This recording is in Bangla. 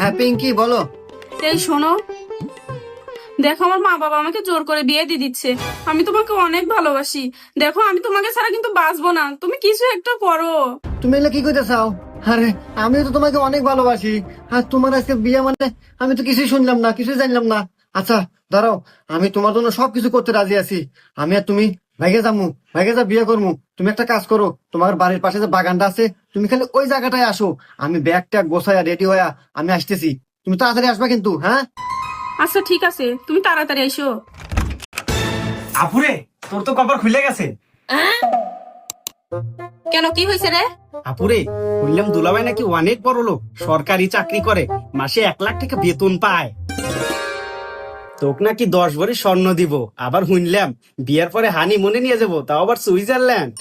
হ্যাঁ পিঙ্কি বলো। এই শোনো, দেখো আমার মা বাবা আমাকে জোর করে বিয়ে দিয়ে দিচ্ছে। আমি তোমাকে অনেক ভালোবাসি। দেখো আমি তোমাকে ছাড়া কিন্তু বাঁচবো না, তুমি কিছু একটা করো। তুমি এলে কি করতে চাও? আরে আমিও তো তোমাকে অনেক ভালোবাসি। আর তোমার আজকে বিয়ে মানে আমি তো কিছুই শুনলাম না, কিছুই জানলাম না। আচ্ছা দাঁড়াও, আমি তোমার জন্য সবকিছু করতে রাজি আছি। আমি আর তুমি ভাইগে যাবো, ভাইগে যা বিয়ে করবো। তুমি একটা কাজ করো, তোমার বাড়ির পাশে যে বাগানটা আছে তুমি খালি ওই জায়গাটায় আসো। আমি ব্যাগ ট্যাগ গোছায়া রেডি হইয়া আমি আসতেছি। তুমি তাড়াতাড়ি আসবা কিন্তু, হ্যাঁ? আচ্ছা ঠিক আছে, তুমি তাড়াতাড়ি এসো। আপুরে, তোর তো কপাল খুলে গেছে। কেন, কি হয়েছে রে? আপুরে, শুনলাম দুলাভাই নাকি অনেক বড় লোক, সরকারি চাকরি করে, মাসে 1 লাখ টাকা বেতন পায়। তোকে নাকি 10 ভরি স্বর্ণ দিব। আবার শুনলাম বিয়ের পরে হানিমুনে নিয়ে যাবো, তাও আবার সুইজারল্যান্ড।